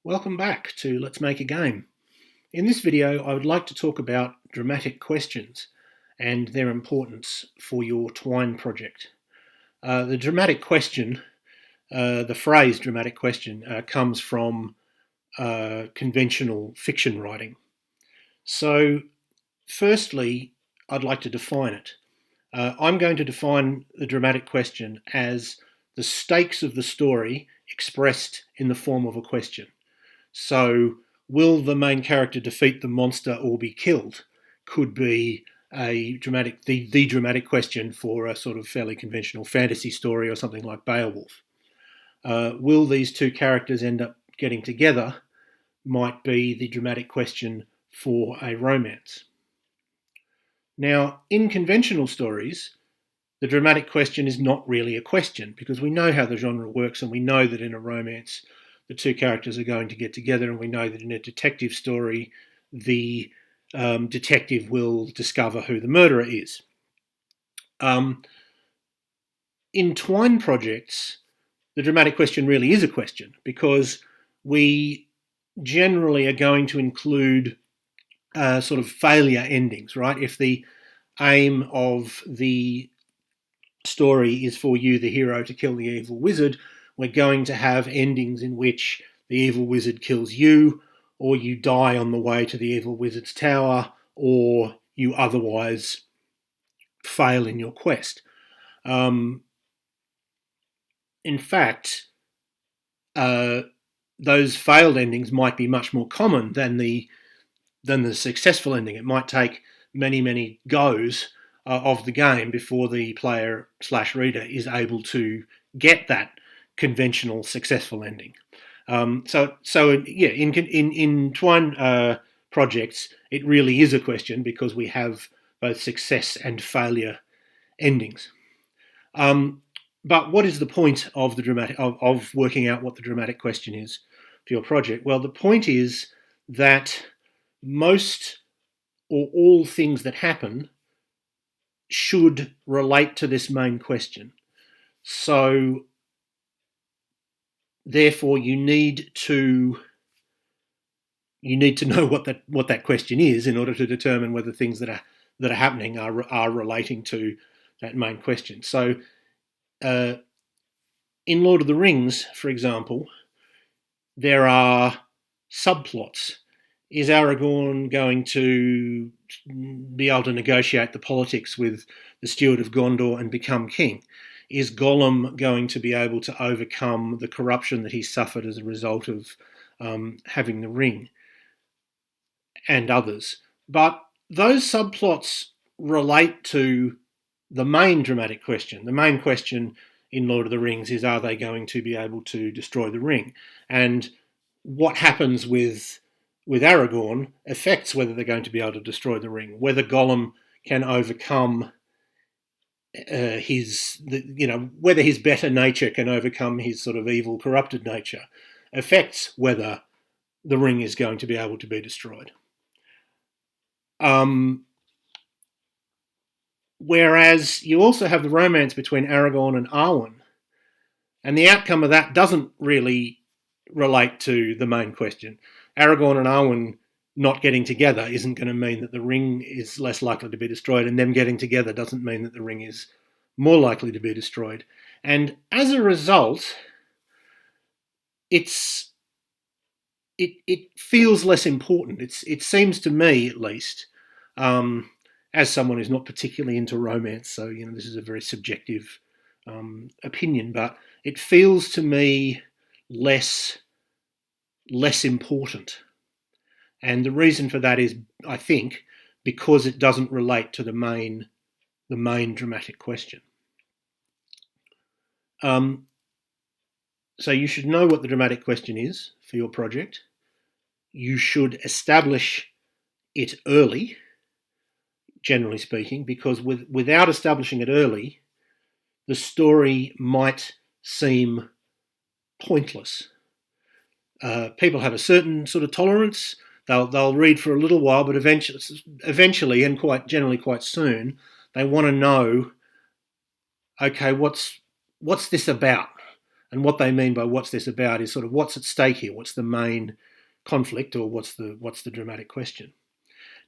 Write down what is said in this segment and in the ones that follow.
Welcome back to Let's Make a Game. In this video, I would like to talk about dramatic questions and their importance for your Twine project. The dramatic question, the phrase dramatic question, comes from conventional fiction writing. So, firstly, I'd like to define it. I'm going to define the dramatic question as the stakes of the story expressed in the form of a question. So, will the main character defeat the monster or be killed? Could be the dramatic question for a sort of fairly conventional fantasy story or something like Beowulf. Will these two characters end up getting together? Might be the dramatic question for a romance. Now, in conventional stories, the dramatic question is not really a question because we know how the genre works and we know that in a romance the two characters are going to get together, and we know that in a detective story the detective will discover who the murderer is. In Twine projects, the dramatic question really is a question because we generally are going to include sort of failure endings, right? If the aim of the story is for you, the hero, to kill the evil wizard, we're going to have endings in which the evil wizard kills you, or you die on the way to the evil wizard's tower, or you otherwise fail in your quest. In fact, those failed endings might be much more common than the successful ending. It might take many goes of the game before the player / reader is able to get that conventional successful ending. In Twine projects, it really is a question because we have both success and failure endings. But what is the point of of working out what the dramatic question is for your project? Well, the point is that most or all things that happen should relate to this main question. So therefore, you need to know what that question is in order to determine whether things that are happening are relating to that main question. So, in Lord of the Rings, for example, there are subplots. Is Aragorn going to be able to negotiate the politics with the Steward of Gondor and become king? Is Gollum going to be able to overcome the corruption that he suffered as a result of having the ring? And others. But those subplots relate to the main dramatic question. The main question in Lord of the Rings is, are they going to be able to destroy the ring? And what happens with Aragorn affects whether they're going to be able to destroy the ring. Whether Gollum can overcome whether his better nature can overcome his sort of evil, corrupted nature affects whether the ring is going to be able to be destroyed. Whereas you also have the romance between Aragorn and Arwen, and the outcome of that doesn't really relate to the main question. Aragorn and Arwen not getting together isn't going to mean that the ring is less likely to be destroyed, and them getting together doesn't mean that the ring is more likely to be destroyed. And as a result, it feels less important. It seems to me, at least, as someone who's not particularly into romance, so this is a very subjective opinion, but it feels to me less important. And the reason for that is, I think, because it doesn't relate to the main dramatic question. So you should know what the dramatic question is for your project. You should establish it early, generally speaking, because without establishing it early, the story might seem pointless. People have a certain sort of tolerance. They'll read for a little while, but eventually, and quite soon, they want to know, okay, what's this about? And what they mean by what's this about is sort of what's at stake here, what's the main conflict, or what's the dramatic question.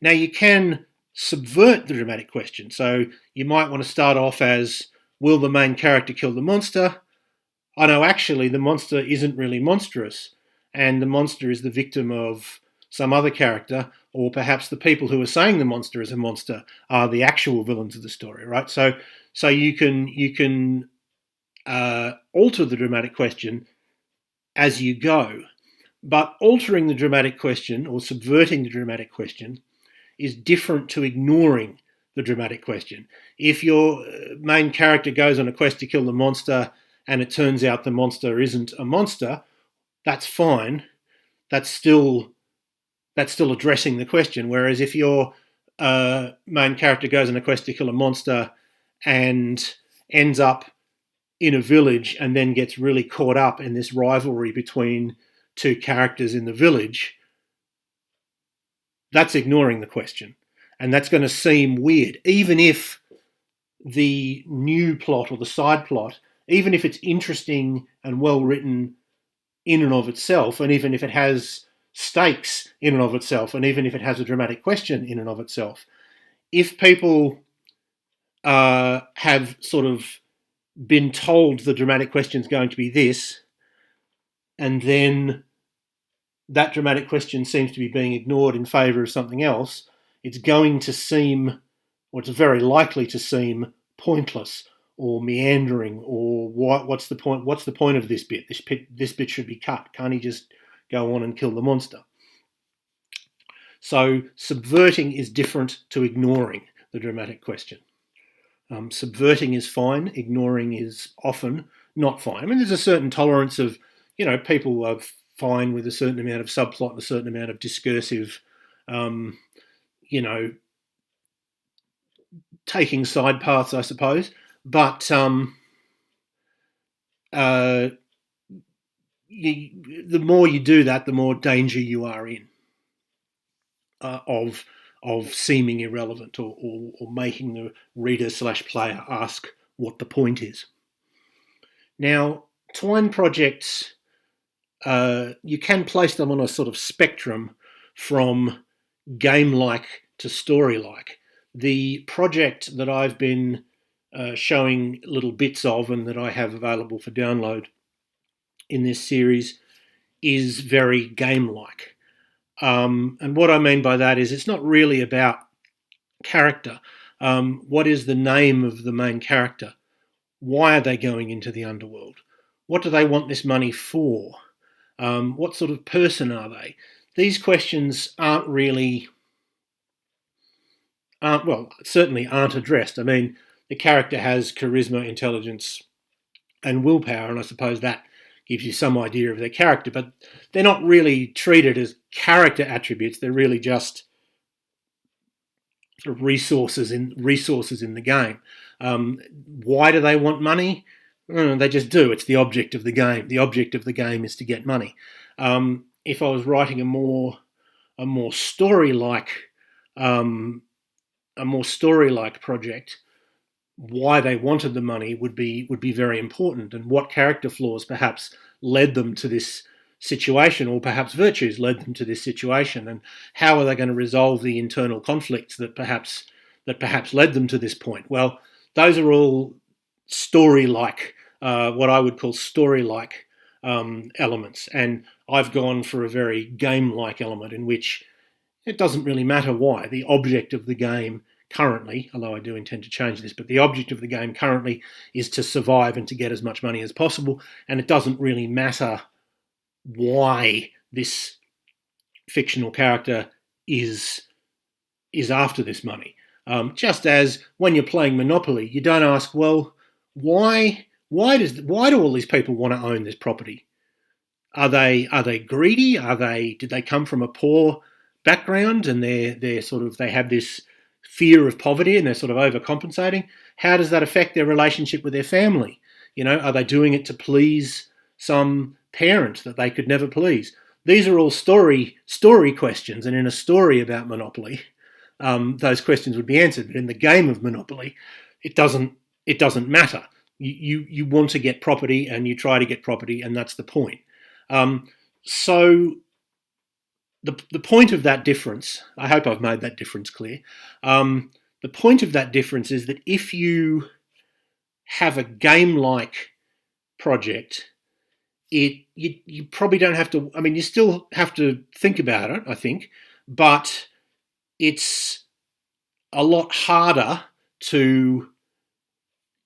Now you can subvert the dramatic question. So you might want to start off as, will the main character kill the monster? Oh no, actually the monster isn't really monstrous, and the monster is the victim of some other character, or perhaps the people who are saying the monster is a monster are the actual villains of the story, right? So you can alter the dramatic question as you go, but altering the dramatic question or subverting the dramatic question is different to ignoring the dramatic question. If your main character goes on a quest to kill the monster and it turns out the monster isn't a monster, that's fine. That's still addressing the question. Whereas if your main character goes on a quest to kill a monster and ends up in a village and then gets really caught up in this rivalry between two characters in the village, that's ignoring the question. And that's going to seem weird, even if the new plot or the side plot, even if it's interesting and well written in and of itself, and even if it has stakes in and of itself, and even if it has a dramatic question in and of itself, if people have sort of been told the dramatic question is going to be this, and then that dramatic question seems to be being ignored in favour of something else, it's going to seem, or it's very likely to seem, pointless or meandering, or what's the point? What's the point of this bit? This bit should be cut. Can't he just go on and kill the monster? So subverting is different to ignoring the dramatic question. Subverting is fine. Ignoring is often not fine. I mean, there's a certain tolerance of, people are fine with a certain amount of subplot and a certain amount of discursive, taking side paths, I suppose. But the more you do that, the more danger you are in of seeming irrelevant or making the reader/player ask what the point is. Now, Twine projects, you can place them on a sort of spectrum from game-like to story-like. The project that I've been showing little bits of and that I have available for download in this series is very game-like. And what I mean by that is it's not really about character. What is the name of the main character? Why are they going into the underworld? What do they want this money for? What sort of person are they? These questions certainly aren't addressed. I mean, the character has charisma, intelligence, and willpower, and I suppose that gives you some idea of their character, but they're not really treated as character attributes. They're really just sort of resources in the game. Why do they want money? They just do. It's the object of the game. The object of the game is to get money. If I was writing a more story-like project, why they wanted the money would be very important, and what character flaws perhaps led them to this situation, or perhaps virtues led them to this situation, and how are they going to resolve the internal conflicts that perhaps led them to this point. Well, those are all story-like, what I would call story-like elements, and I've gone for a very game-like element in which it doesn't really matter why. The object of the game currently, although I do intend to change this, but the object of the game currently is to survive and to get as much money as possible, and it doesn't really matter why this fictional character is after this money. Just as when you're playing Monopoly, you don't ask, well, why do all these people want to own this property? Are they greedy? Did they come from a poor background and they have this fear of poverty and they're sort of overcompensating? How does that affect their relationship with their family? Are they doing it to please some parent that they could never please? These are all story questions, and in a story about Monopoly, those questions would be answered. But in the game of Monopoly, it doesn't matter. You want to get property, and you try to get property, and that's the point. So the point of that difference, I hope I've made that difference clear. The point of that difference is that if you have a game-like project, you probably don't have to. I mean, you still have to think about it, I think, but it's a lot harder to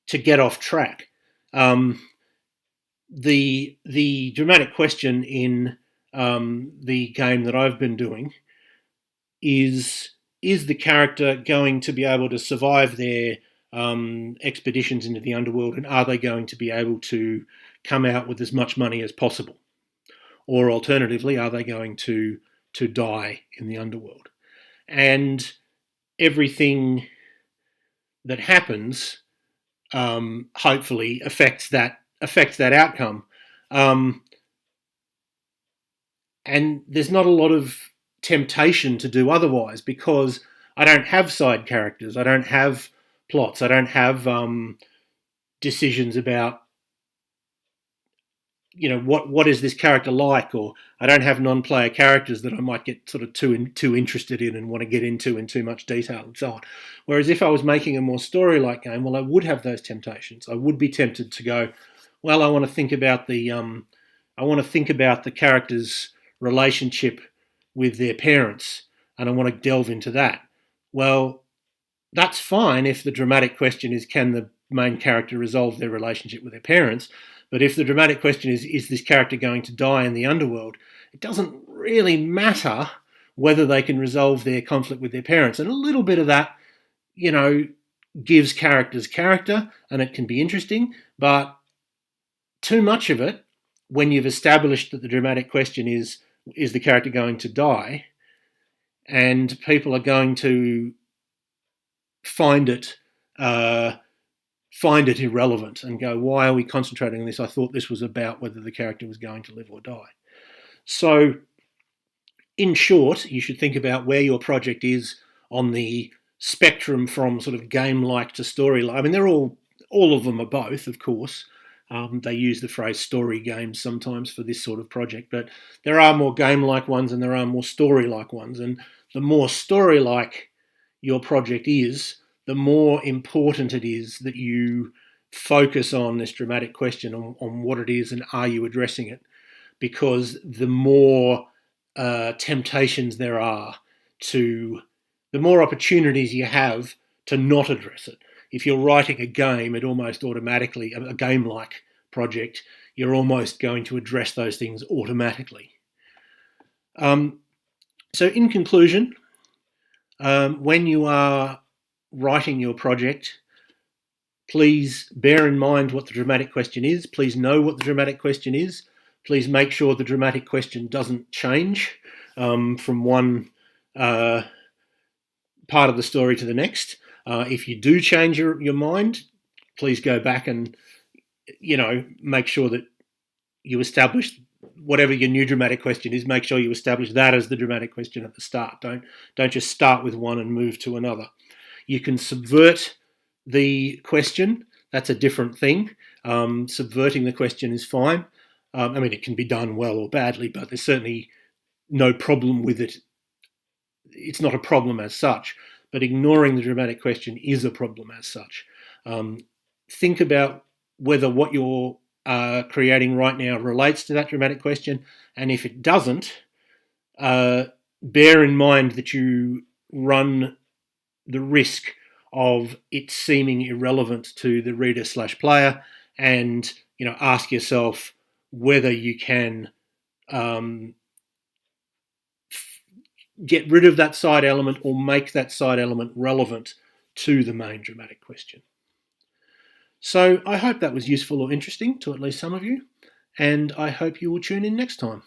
get off track. The dramatic question in the game that I've been doing is the character going to be able to survive their expeditions into the underworld, and are they going to be able to come out with as much money as possible? Or alternatively, are they going to die in the underworld? And everything that happens hopefully affects that outcome. And there's not a lot of temptation to do otherwise, because I don't have side characters, I don't have plots, I don't have decisions about, you know, what is this character like, or I don't have non-player characters that I might get sort of too interested in and want to get into in too much detail and so on. Whereas if I was making a more story-like game, well, I would have those temptations. I would be tempted to go, well, I want to think about the character's relationship with their parents, and I want to delve into that. Well, that's fine if the dramatic question is, can the main character resolve their relationship with their parents? But if the dramatic question is this character going to die in the underworld, it doesn't really matter whether they can resolve their conflict with their parents. And a little bit of that, you know, gives characters character, and it can be interesting. But too much of it, when you've established that the dramatic question is the character going to die, and people are going to find it irrelevant and go, why are we concentrating on this? I thought this was about whether the character was going to live or die. So, in short, you should think about where your project is on the spectrum from sort of game-like to story-like. I mean, they're all of them are both, of course. They use the phrase story games sometimes for this sort of project, but there are more game-like ones and there are more story-like ones. And the more story-like your project is, the more important it is that you focus on this dramatic question on what it is and are you addressing it, because the more temptations there are the more opportunities you have to not address it. If you're writing a game, it almost automatically, a game-like project, you're almost going to address those things automatically. So in conclusion, when you are writing your project, please bear in mind what the dramatic question is. Please know what the dramatic question is. Please make sure the dramatic question doesn't change from one part of the story to the next. If you do change your mind, please go back and, you know, make sure that you establish whatever your new dramatic question is. Make sure you establish that as the dramatic question at the start. Don't just start with one and move to another. You can subvert the question. That's a different thing. Subverting the question is fine. I mean, it can be done well or badly, but there's certainly no problem with it. It's not a problem as such, but ignoring the dramatic question is a problem as such. Think about whether what you're creating right now relates to that dramatic question, and if it doesn't, bear in mind that you run the risk of it seeming irrelevant to the reader/player, and, you know, ask yourself whether you can get rid of that side element or make that side element relevant to the main dramatic question. So I hope that was useful or interesting to at least some of you, and I hope you will tune in next time.